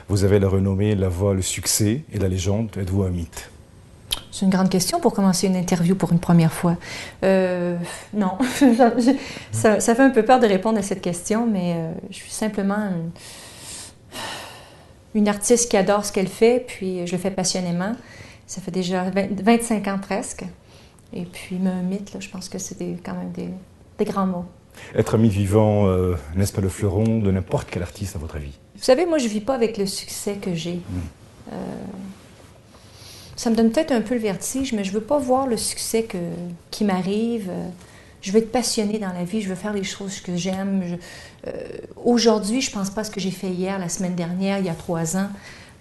Vous avez la renommée, la voix, le succès et la légende. Êtes-vous un mythe? C'est une grande question pour commencer une interview pour une première fois. Non, ça fait un peu peur de répondre à cette question, mais je suis simplement une artiste qui adore ce qu'elle fait, puis je le fais passionnément. Ça fait déjà 25 ans presque. Et puis, un mythe, là, je pense que c'est quand même des grands mots. Être un mythe vivant, n'est-ce pas le fleuron de n'importe quel artiste à votre avis? Vous savez, moi, je ne vis pas avec le succès que j'ai. Ça me donne peut-être un peu le vertige, mais je ne veux pas voir le succès qui m'arrive. Je veux être passionnée dans la vie, je veux faire les choses que j'aime. Aujourd'hui, je ne pense pas à ce que j'ai fait hier, la semaine dernière, il y a 3 ans,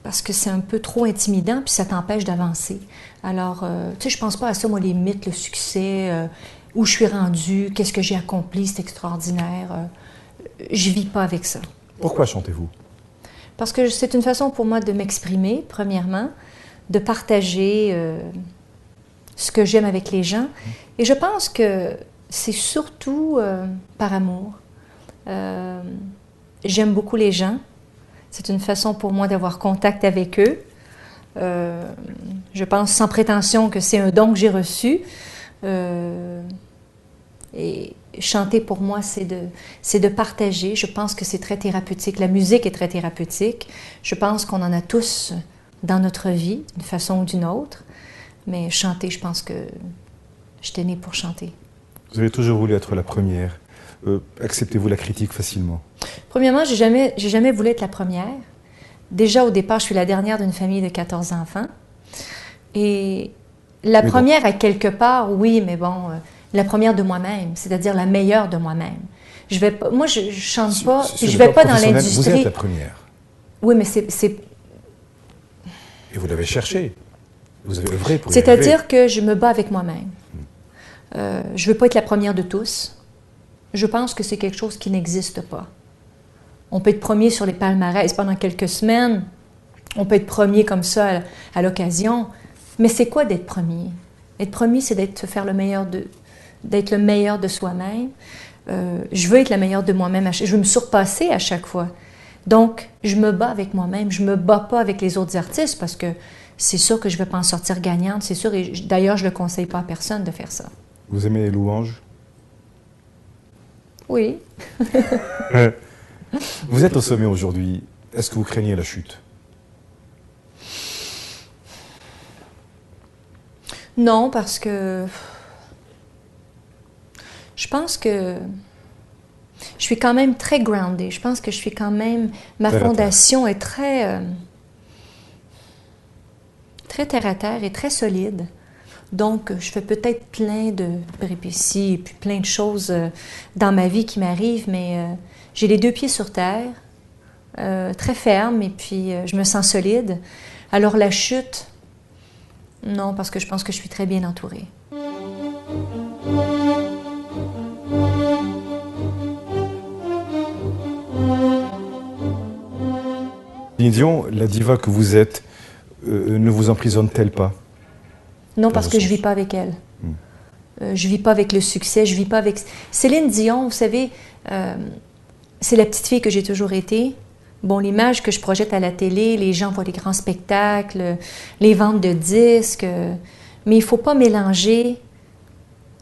parce que c'est un peu trop intimidant, puis ça t'empêche d'avancer. Alors, tu sais, je ne pense pas à ça, moi, les mythes, le succès, où je suis rendue, qu'est-ce que j'ai accompli, c'est extraordinaire. Je ne vis pas avec ça. Pourquoi chantez-vous? Parce que c'est une façon pour moi de m'exprimer, premièrement, de partager ce que j'aime avec les gens. Et je pense que c'est surtout par amour. J'aime beaucoup les gens. C'est une façon pour moi d'avoir contact avec eux. Je pense sans prétention que c'est un don que j'ai reçu. Et chanter pour moi, c'est de partager. Je pense que c'est très thérapeutique. La musique est très thérapeutique. Je pense qu'on en a tous dans notre vie, d'une façon ou d'une autre. Mais chanter, je pense que j'étais née pour chanter. Vous avez toujours voulu être la première. Acceptez-vous la critique facilement? Premièrement, j'ai jamais voulu être la première. Déjà, au départ, je suis la dernière d'une famille de 14 enfants. Et la première, à quelque part, oui, mais bon, la première de moi-même, c'est-à-dire la meilleure de moi-même. Moi, je chante pas, puis je vais pas dans l'industrie. Vous êtes la première. Oui, mais c'est... Et vous l'avez cherché. Vous avez œuvré pour y arriver. C'est-à-dire que je me bats avec moi-même. Je veux pas être la première de tous. Je pense que c'est quelque chose qui n'existe pas. On peut être premier sur les palmarès pendant quelques semaines. On peut être premier comme ça à l'occasion. Mais c'est quoi d'être premier? Être premier, c'est d'être le meilleur de soi-même. Je veux être la meilleure de moi-même. Je veux me surpasser à chaque fois. Donc, je me bats avec moi-même. Je me bats pas avec les autres artistes parce que c'est sûr que je ne vais pas en sortir gagnante. C'est sûr. Et d'ailleurs, je ne le conseille pas à personne de faire ça. Vous aimez les louanges? Oui. Vous êtes au sommet aujourd'hui. Est-ce que vous craignez la chute? Non, parce que je pense que je suis quand même très groundée. Je pense que je suis quand même... Ma fondation est très terre à terre et très solide. Donc, je fais peut-être plein de péripéties et puis plein de choses dans ma vie qui m'arrivent, mais j'ai les 2 pieds sur terre, très ferme, et puis je me sens solide. Alors, la chute, non, parce que je pense que je suis très bien entourée. Céline Dion, la diva que vous êtes, ne vous emprisonne-t-elle pas? Non, parce que je ne vis pas avec elle. Je ne vis pas avec le succès, je ne vis pas avec... Céline Dion, vous savez, c'est la petite fille que j'ai toujours été. Bon, l'image que je projette à la télé, les gens voient les grands spectacles, les ventes de disques, mais il ne faut pas mélanger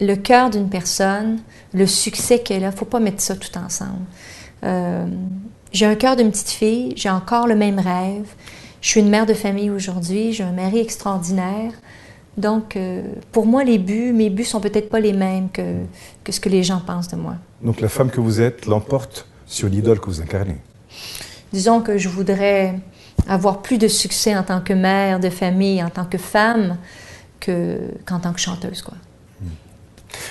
le cœur d'une personne, le succès qu'elle a, il ne faut pas mettre ça tout ensemble. J'ai un cœur d'une petite fille, j'ai encore le même rêve. Je suis une mère de famille aujourd'hui, j'ai un mari extraordinaire. Donc, pour moi, mes buts sont peut-être pas les mêmes que ce que les gens pensent de moi. Donc la femme que vous êtes l'emporte sur l'idole que vous incarnez. Disons que je voudrais avoir plus de succès en tant que mère de famille, en tant que femme, qu'en tant que chanteuse, quoi.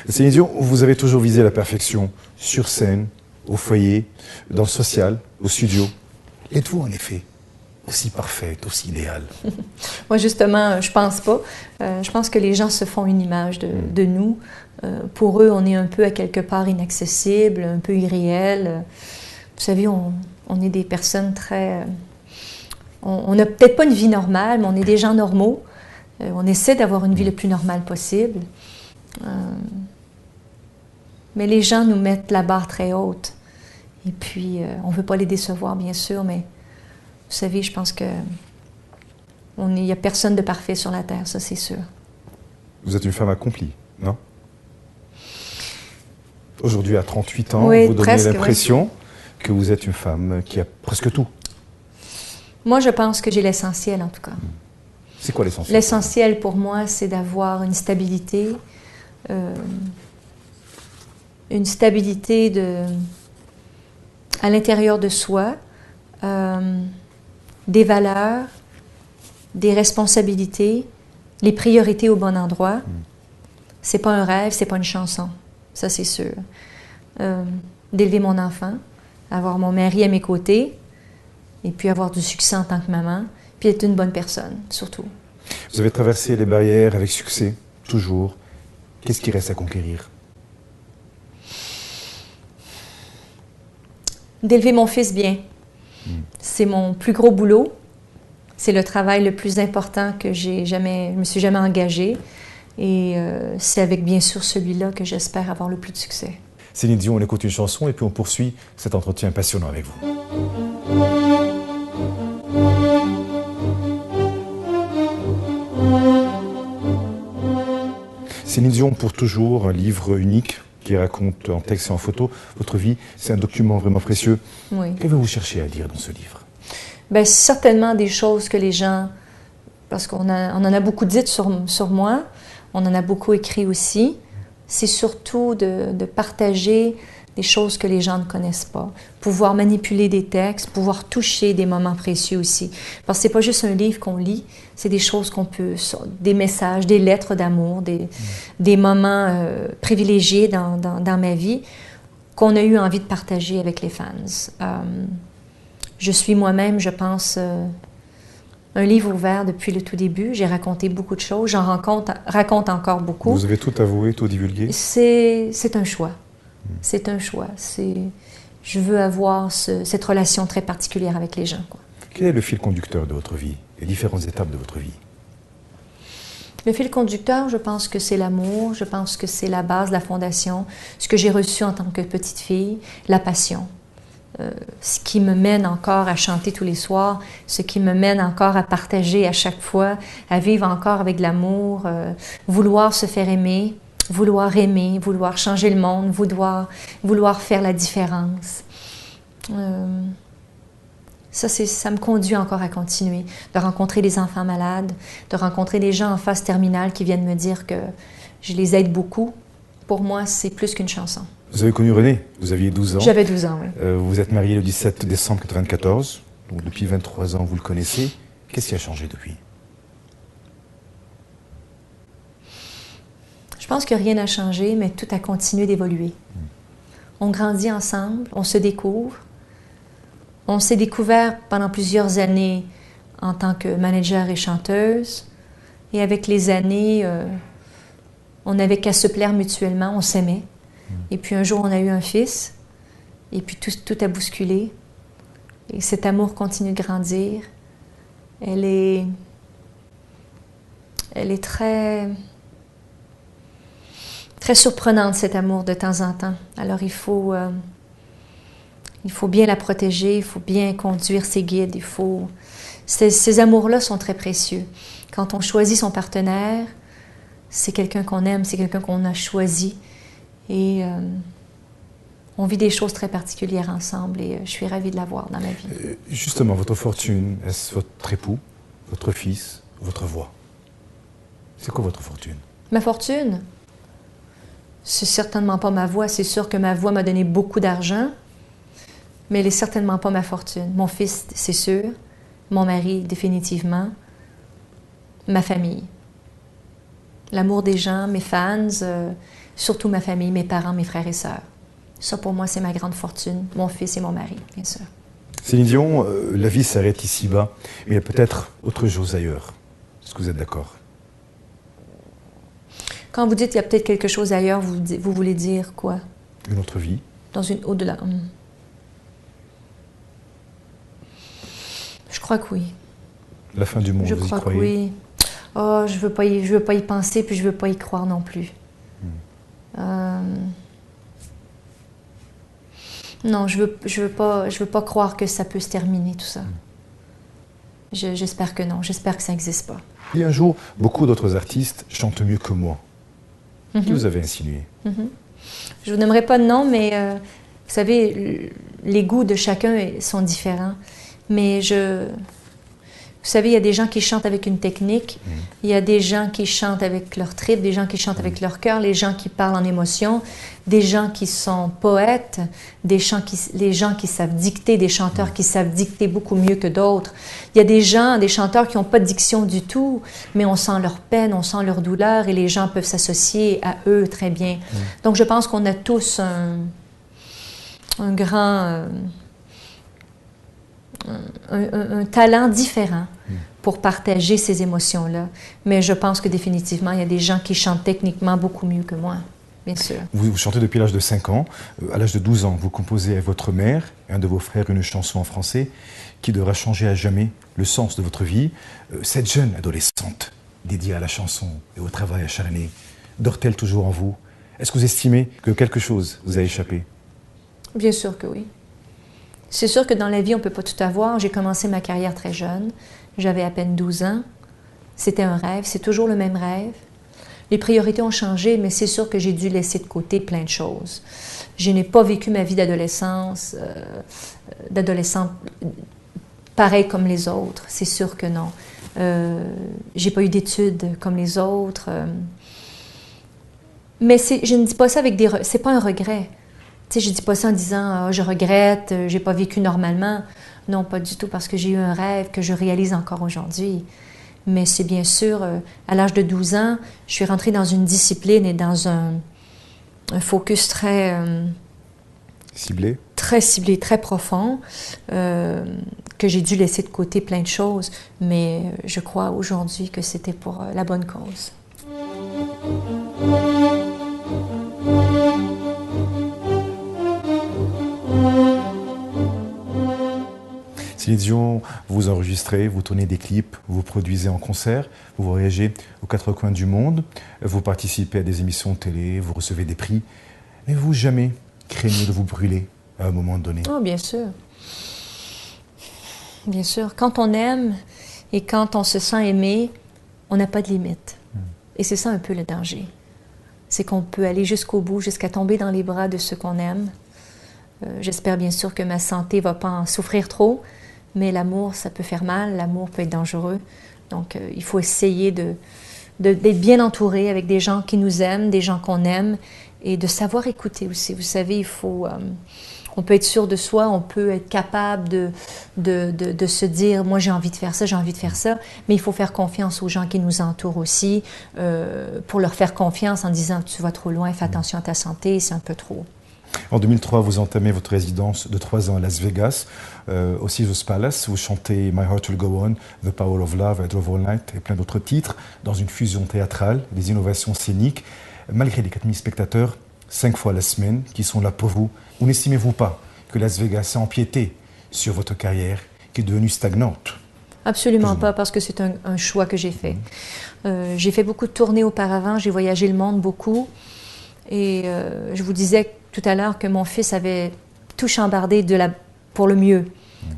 Céline Dion, vous avez toujours visé la perfection sur scène, au foyer, dans le social, au studio. Êtes-vous en effet aussi parfaite, aussi idéale? Moi, justement, je pense pas. Je pense que les gens se font une image de nous. Pour eux, on est un peu à quelque part inaccessible, un peu irréel. Vous savez, on est des personnes très... on n'a peut-être pas une vie normale, mais on est des gens normaux. On essaie d'avoir une vie le plus normale possible. Mais les gens nous mettent la barre très haute. Et puis, on ne veut pas les décevoir, bien sûr, mais savez, je pense que il n'y a personne de parfait sur la terre, ça c'est sûr. Vous êtes une femme accomplie, non? Aujourd'hui, à 38 ans, Oui, vous donnez presque, l'impression que vous êtes une femme qui a presque tout. Moi, je pense que j'ai l'essentiel, en tout cas. C'est quoi l'essentiel? L'essentiel pour moi, c'est d'avoir une stabilité à l'intérieur de soi, des valeurs, des responsabilités, les priorités au bon endroit. C'est pas un rêve, c'est pas une chanson, ça c'est sûr. D'élever mon enfant, avoir mon mari à mes côtés, et puis avoir du succès en tant que maman, puis être une bonne personne, surtout. Vous avez traversé les barrières avec succès, toujours. Qu'est-ce qui reste à conquérir? D'élever mon fils bien. C'est mon plus gros boulot. C'est le travail le plus important que je me suis jamais engagée. Et c'est avec, bien sûr, celui-là que j'espère avoir le plus de succès. Céline Dion, on écoute une chanson et puis on poursuit cet entretien passionnant avec vous. Céline Dion, pour toujours, un livre unique qui raconte en texte et en photo votre vie. C'est un document vraiment précieux. Oui. Qu'avez-vous cherché à lire dans ce livre? Bien, certainement des choses que les gens... Parce qu'on en a beaucoup dites sur moi, on en a beaucoup écrit aussi. C'est surtout de partager des choses que les gens ne connaissent pas. Pouvoir manipuler des textes, pouvoir toucher des moments précieux aussi. Parce que c'est pas juste un livre qu'on lit, c'est des choses qu'on peut... Des messages, des lettres d'amour, des moments privilégiés dans ma vie qu'on a eu envie de partager avec les fans. Je suis moi-même, je pense... un livre ouvert depuis le tout début. J'ai raconté beaucoup de choses. J'en raconte encore beaucoup. Vous avez tout avoué, tout divulgué? C'est un choix. C'est un choix. Je veux avoir cette relation très particulière avec les gens, quoi. Quel est le fil conducteur de votre vie, les différentes étapes de votre vie? Le fil conducteur, je pense que c'est l'amour. Je pense que c'est la base, la fondation. Ce que j'ai reçu en tant que petite fille, la passion. Ce qui me mène encore à chanter tous les soirs, ce qui me mène encore à partager à chaque fois, à vivre encore avec de l'amour, vouloir se faire aimer, vouloir changer le monde, vouloir faire la différence. Ça me conduit encore à continuer, de rencontrer des enfants malades, de rencontrer des gens en phase terminale qui viennent me dire que je les aide beaucoup. Pour moi, c'est plus qu'une chanson. Vous avez connu René, vous aviez 12 ans. J'avais 12 ans, oui. Vous êtes marié le 17 décembre 1994, donc depuis 23 ans vous le connaissez. Qu'est-ce qui a changé depuis? Je pense que rien n'a changé, mais tout a continué d'évoluer. On grandit ensemble, on se découvre. On s'est découvert pendant plusieurs années en tant que manager et chanteuse. Et avec les années, on n'avait qu'à se plaire mutuellement, on s'aimait. Et puis un jour, on a eu un fils, et puis tout a bousculé. Et cet amour continue de grandir. Elle est très, très surprenante, cet amour, de temps en temps. Alors il faut bien la protéger, il faut bien conduire ses guides. Ces amours-là sont très précieux. Quand on choisit son partenaire, c'est quelqu'un qu'on aime, c'est quelqu'un qu'on a choisi. Et on vit des choses très particulières ensemble et je suis ravie de l'avoir dans ma vie. Justement, votre fortune, est-ce votre époux, votre fils, votre voix? C'est quoi votre fortune? Ma fortune? C'est certainement pas ma voix. C'est sûr que ma voix m'a donné beaucoup d'argent, mais elle n'est certainement pas ma fortune. Mon fils, c'est sûr. Mon mari, définitivement. Ma famille. L'amour des gens, mes fans... surtout ma famille, mes parents, mes frères et sœurs. Ça, pour moi, c'est ma grande fortune. Mon fils et mon mari, bien sûr. Céline Dion, la vie s'arrête ici-bas, mais il y a peut-être autre chose ailleurs. Est-ce que vous êtes d'accord? Quand vous dites qu'il y a peut-être quelque chose ailleurs, vous voulez dire quoi? Une autre vie. Au-delà. Je crois que oui. La fin du monde, vous y croyez? Je crois que oui. Oh, je veux pas y penser, puis je veux pas y croire non plus. Non, je veux pas croire que ça peut se terminer, tout ça. J'espère que non. J'espère que ça n'existe pas. Il y a un jour, beaucoup d'autres artistes chantent mieux que moi. Qui vous avez insinué? Je vous nommerai pas de nom, mais vous savez, les goûts de chacun sont différents. Mais vous savez, il y a des gens qui chantent avec une technique, il y a des gens qui chantent avec leur trip, des gens qui chantent avec leur cœur, les gens qui parlent en émotion, des gens qui sont poètes, les gens qui savent dicter, des chanteurs qui savent dicter beaucoup mieux que d'autres. Il y a des chanteurs qui n'ont pas de diction du tout, mais on sent leur peine, on sent leur douleur et les gens peuvent s'associer à eux très bien. Donc je pense qu'on a tous un grand... un talent différent pour partager ces émotions-là. Mais je pense que définitivement, il y a des gens qui chantent techniquement beaucoup mieux que moi, bien sûr. Vous chantez depuis l'âge de 5 ans. À l'âge de 12 ans, vous composez avec votre mère et un de vos frères une chanson en français qui devra changer à jamais le sens de votre vie. Cette jeune adolescente dédiée à la chanson et au travail acharné, dort-elle toujours en vous? Est-ce que vous estimez que quelque chose vous a échappé? Bien sûr que oui. C'est sûr que dans la vie, on ne peut pas tout avoir. J'ai commencé ma carrière très jeune. J'avais à peine 12 ans. C'était un rêve. C'est toujours le même rêve. Les priorités ont changé, mais c'est sûr que j'ai dû laisser de côté plein de choses. Je n'ai pas vécu ma vie d'adolescente pareil comme les autres. C'est sûr que non. J'ai pas eu d'études comme les autres. Mais je ne dis pas ça avec c'est pas un regret. Tu sais, je ne dis pas ça en disant je regrette, j'ai pas vécu normalement. Non, pas du tout, parce que j'ai eu un rêve que je réalise encore aujourd'hui. Mais c'est bien sûr, à l'âge de 12 ans, je suis rentrée dans une discipline et dans un focus très... ciblé? Très ciblé, très profond, que j'ai dû laisser de côté plein de choses. Mais je crois aujourd'hui que c'était pour la bonne cause. Céline Dion, vous enregistrez, vous tournez des clips, vous produisez en concert, vous voyagez aux quatre coins du monde, vous participez à des émissions de télé, vous recevez des prix. Mais vous, jamais craignez de vous brûler à un moment donné? Oh, bien sûr. Bien sûr. Quand on aime et quand on se sent aimé, on n'a pas de limite. Et c'est ça un peu le danger. C'est qu'on peut aller jusqu'au bout, jusqu'à tomber dans les bras de ceux qu'on aime. J'espère bien sûr que ma santé ne va pas en souffrir trop, mais l'amour, ça peut faire mal, l'amour peut être dangereux. Donc, il faut essayer d'être bien entouré avec des gens qui nous aiment, des gens qu'on aime, et de savoir écouter aussi. Vous savez, il faut... on peut être sûr de soi, on peut être capable de se dire « moi, j'ai envie de faire ça, j'ai envie de faire ça », mais il faut faire confiance aux gens qui nous entourent aussi, pour leur faire confiance en disant « tu vas trop loin, fais attention à ta santé, c'est un peu trop ». En 2003, vous entamez votre résidence de 3 ans à Las Vegas, au Caesars Palace. Vous chantez My Heart Will Go On, The Power of Love, I Drove All Night et plein d'autres titres dans une fusion théâtrale, des innovations scéniques. Malgré les 4000 spectateurs, 5 fois la semaine, qui sont là pour vous, où n'estimez-vous pas que Las Vegas a empiété sur votre carrière, qui est devenue stagnante? Absolument pas, parce que c'est un choix que j'ai fait. J'ai fait beaucoup de tournées auparavant, j'ai voyagé le monde beaucoup. Et je vous disais tout à l'heure que mon fils avait tout chambardé pour le mieux,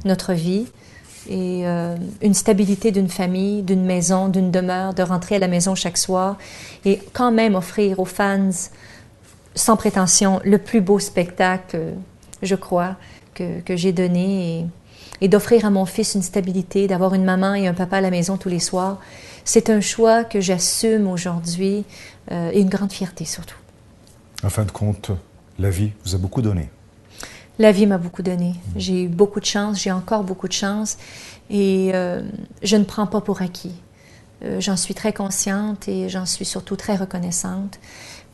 notre vie. Et une stabilité d'une famille, d'une maison, d'une demeure, de rentrer à la maison chaque soir. Et quand même offrir aux fans, sans prétention, le plus beau spectacle, je crois, que j'ai donné. Et d'offrir à mon fils une stabilité, d'avoir une maman et un papa à la maison tous les soirs. C'est un choix que j'assume aujourd'hui et une grande fierté surtout. En fin de compte, la vie vous a beaucoup donné. La vie m'a beaucoup donné. J'ai eu beaucoup de chance, j'ai encore beaucoup de chance et je ne prends pas pour acquis. J'en suis très consciente et j'en suis surtout très reconnaissante.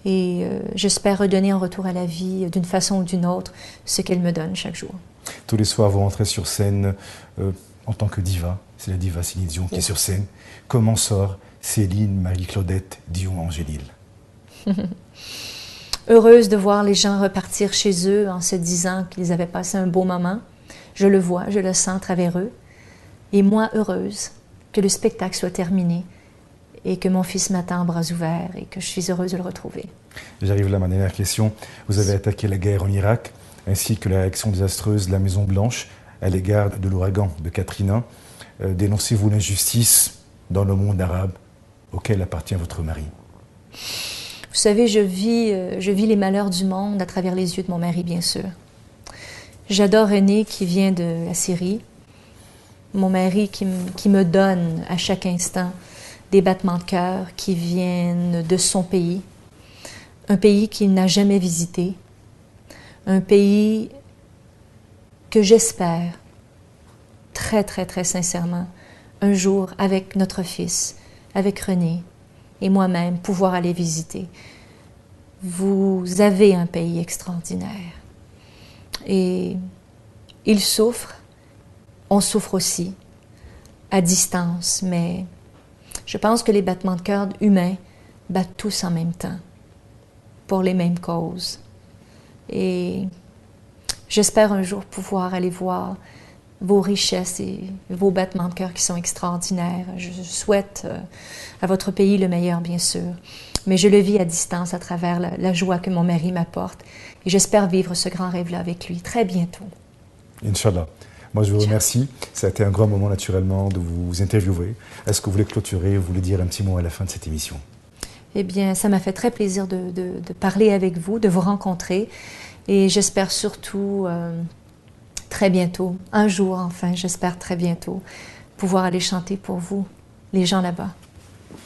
Et j'espère redonner en retour à la vie, d'une façon ou d'une autre, ce qu'elle me donne chaque jour. Tous les soirs, vous rentrez sur scène en tant que diva. C'est la diva Céline Dion qui est sur scène. Comment sort Céline Marie-Claudette Dion-Angélil? Heureuse de voir les gens repartir chez eux en se disant qu'ils avaient passé un beau moment. Je le vois, je le sens à travers eux. Et moi, heureuse que le spectacle soit terminé et que mon fils m'attend bras ouverts et que je suis heureuse de le retrouver. J'arrive là à ma dernière question. Vous avez attaqué la guerre en Irak, ainsi que la réaction désastreuse de la Maison-Blanche à l'égard de l'ouragan de Katrina. dénoncez-vous l'injustice dans le monde arabe auquel appartient votre mari? Vous savez, je vis les malheurs du monde à travers les yeux de mon mari, bien sûr. J'adore René qui vient de la Syrie. Mon mari qui me donne à chaque instant des battements de cœur qui viennent de son pays. Un pays qu'il n'a jamais visité. Un pays que j'espère, très, très, très sincèrement, un jour, avec notre fils, avec René et moi-même, pouvoir aller visiter. Vous avez un pays extraordinaire. Et il souffre, on souffre aussi, à distance, mais je pense que les battements de cœur humains battent tous en même temps, pour les mêmes causes. Et j'espère un jour pouvoir aller voir vos richesses et vos battements de cœur qui sont extraordinaires. Je souhaite à votre pays le meilleur, bien sûr, mais je le vis à distance à travers la joie que mon mari m'apporte. Et j'espère vivre ce grand rêve-là avec lui très bientôt. Inch'Allah. Moi, je vous remercie. Ça a été un grand moment, naturellement, de vous interviewer. Est-ce que vous voulez clôturer, vous voulez dire un petit mot à la fin de cette émission? Eh bien, ça m'a fait très plaisir de parler avec vous, de vous rencontrer. Et j'espère surtout, très bientôt, un jour enfin, j'espère très bientôt, pouvoir aller chanter pour vous, les gens là-bas.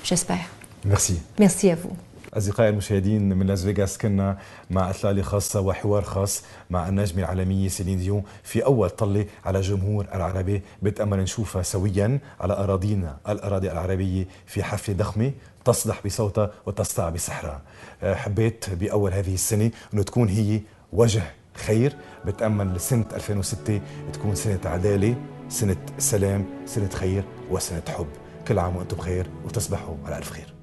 J'espère. Merci. Merci à vous. أصدقائي المشاهدين من لاس فيغاس كنا مع إطلالة خاصة وحوار خاص مع النجمة العالمية سيلين ديون في أول طلة على جمهور العربي بتأمل نشوفها سويا على أراضينا الأراضي العربية في حفلة ضخمة تصدح بصوتها وتسطع بسحرها. حبيت بأول هذه السنة أنه تكون هي وجه خير. بتأمل سنة 2006 تكون سنة عدالة، سنة سلام، سنة خير وسنة حب. كل عام وأنتم بخير وتصبحوا على ألف خير.